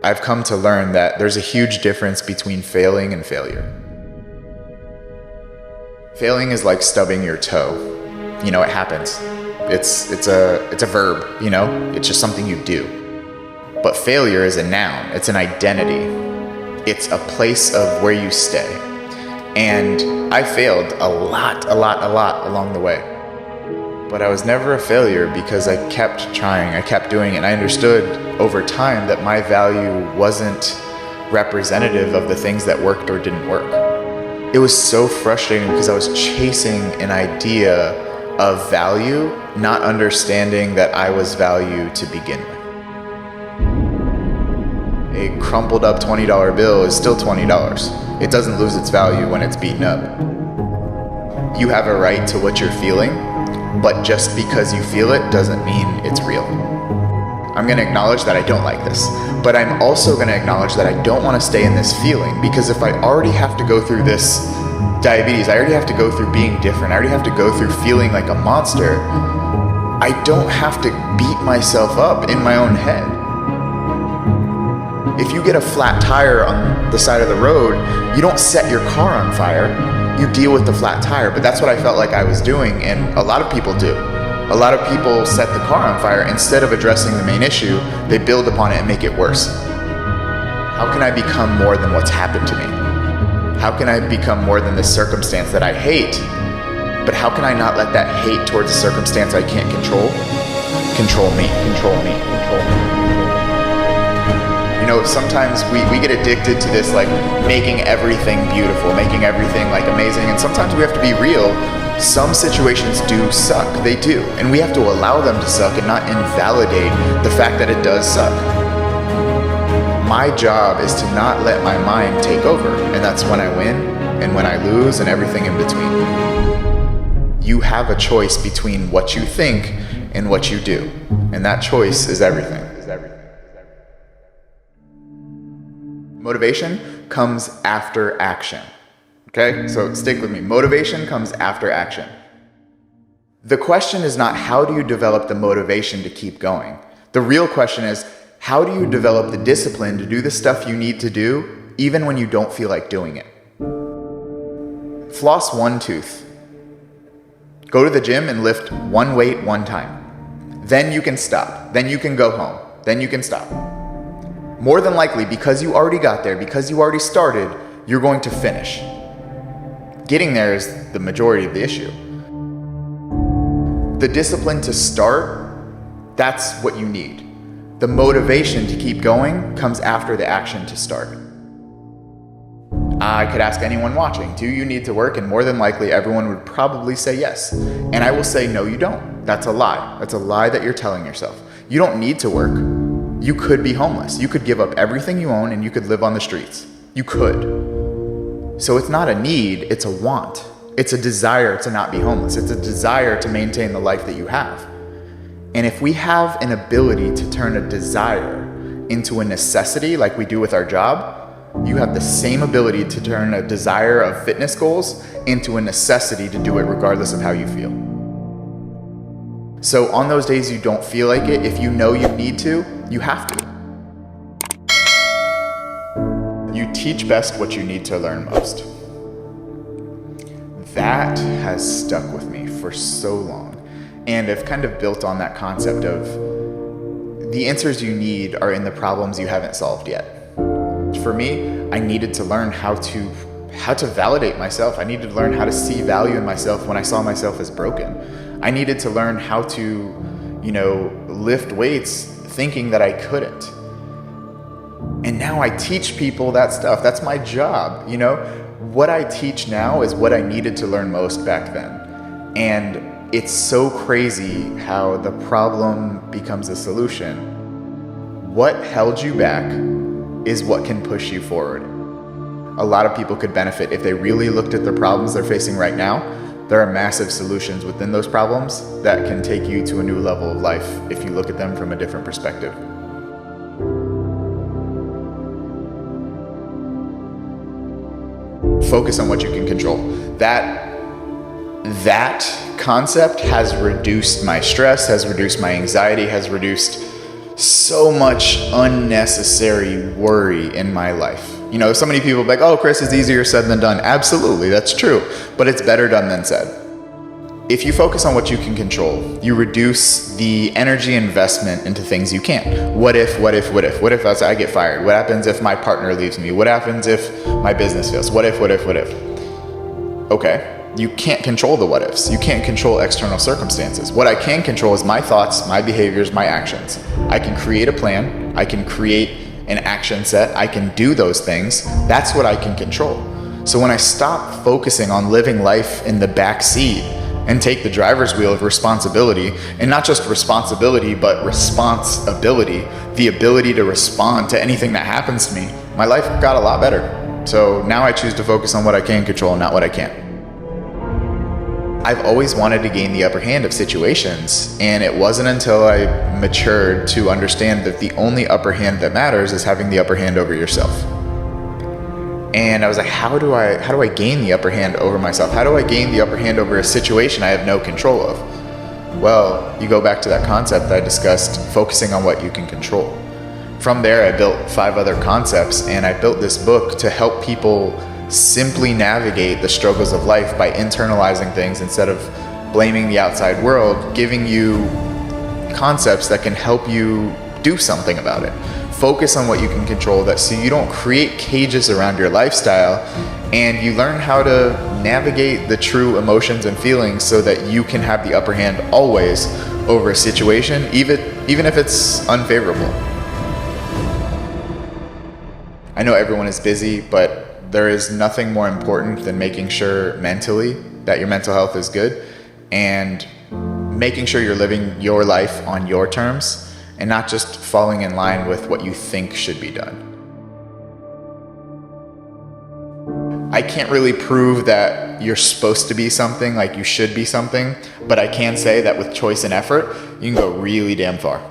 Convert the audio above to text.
I've come to learn that there's a huge difference between failing and failure. Failing is like stubbing your toe. You know, it happens. It's a verb, you know? It's just something you do. But failure is a noun. It's an identity. It's a place of where you stay. And I failed a lot along the way. But I was never a failure because I kept trying, I kept doing it. And I understood over time that my value wasn't representative of the things that worked or didn't work. It was so frustrating because I was chasing an idea of value, not understanding that I was value to begin with. A crumpled up $20 bill is still $20. It doesn't lose its value when it's beaten up. You have a right to what you're feeling, but just because you feel it doesn't mean it's real. I'm gonna acknowledge that I don't like this, but I'm also gonna acknowledge that I don't wanna stay in this feeling, because if I already have to go through this diabetes, I already have to go through being different, I already have to go through feeling like a monster, I don't have to beat myself up in my own head. If you get a flat tire on the side of the road, you don't set your car on fire, you deal with the flat tire. But that's what I felt like I was doing, and a lot of people do. A lot of people set the car on fire. Instead of addressing the main issue, they build upon it and make it worse. How can I become more than what's happened to me? How can I become more than this circumstance that I hate? But how can I not let that hate towards a circumstance I can't control me? You know, sometimes we get addicted to this, like, making everything beautiful, making everything, like, amazing, and sometimes we have to be real. Some situations do suck, they do, and we have to allow them to suck and not invalidate the fact that it does suck. My job is to not let my mind take over, and that's when I win and when I lose and everything in between. You have a choice between what you think and what you do, and that choice is everything. Motivation comes after action. Okay, so stick with me. Motivation comes after action. The question is not how do you develop the motivation to keep going? The real question is, how do you develop the discipline to do the stuff you need to do even when you don't feel like doing it? Floss one tooth. Go to the gym and lift one weight one time. Then you can stop. Then you can go home. Then you can stop. More than likely, because you already got there, because you already started, you're going to finish. Getting there is the majority of the issue. The discipline to start, that's what you need. The motivation to keep going comes after the action to start. I could ask anyone watching, do you need to work? And more than likely, everyone would probably say yes. And I will say, no, you don't. That's a lie. That's a lie that you're telling yourself. You don't need to work. You could be homeless. You could give up everything you own and you could live on the streets. You could. So it's not a need, it's a want. It's a desire to not be homeless. It's a desire to maintain the life that you have. And if we have an ability to turn a desire into a necessity like we do with our job, you have the same ability to turn a desire of fitness goals into a necessity to do it regardless of how you feel. So on those days you don't feel like it, if you know you need to, you have to. You teach best what you need to learn most. That has stuck with me for so long. And I've kind of built on that concept of the answers you need are in the problems you haven't solved yet. For me, I needed to learn how to validate myself. I needed to learn how to see value in myself when I saw myself as broken. I needed to learn how to, lift weights thinking that I couldn't. And now I teach people that stuff. That's my job, What I teach now is what I needed to learn most back then. And it's so crazy how the problem becomes a solution. What held you back is what can push you forward. A lot of people could benefit if they really looked at the problems they're facing right now. There are massive solutions within those problems that can take you to a new level of life if you look at them from a different perspective. Focus on what you can control. That concept has reduced my stress, has reduced my anxiety, has reduced so much unnecessary worry in my life. You know, so many people are like, oh, Chris, it's easier said than done. Absolutely, that's true. But it's better done than said. If you focus on what you can control, you reduce the energy investment into things you can't. What if? What if I get fired? What happens if my partner leaves me? What happens if my business fails? What if? Okay, you can't control the what ifs. You can't control external circumstances. What I can control is my thoughts, my behaviors, my actions. I can create a plan. I can create an action set. I can do those things. That's what I can control. So when I stop focusing on living life in the back seat and take the driver's wheel of responsibility, and not just responsibility, but responsibility, the ability to respond to anything that happens to me, my life got a lot better. So now I choose to focus on what I can control, not what I can't. I've always wanted to gain the upper hand of situations, and it wasn't until I matured to understand that the only upper hand that matters is having the upper hand over yourself. And I was like, how do I gain the upper hand over myself? How do I gain the upper hand over a situation I have no control of? Well, you go back to that concept that I discussed, focusing on what you can control. From there, I built 5 other concepts, and I built this book to help people simply navigate the struggles of life by internalizing things instead of blaming the outside world, giving you concepts that can help you do something about it. Focus on what you can control, that so you don't create cages around your lifestyle, and you learn how to navigate the true emotions and feelings so that you can have the upper hand always over a situation, even if it's unfavorable. I know everyone is busy, but there is nothing more important than making sure mentally that your mental health is good and making sure you're living your life on your terms and not just falling in line with what you think should be done. I can't really prove that you're supposed to be something, like you should be something, but I can say that with choice and effort, you can go really damn far.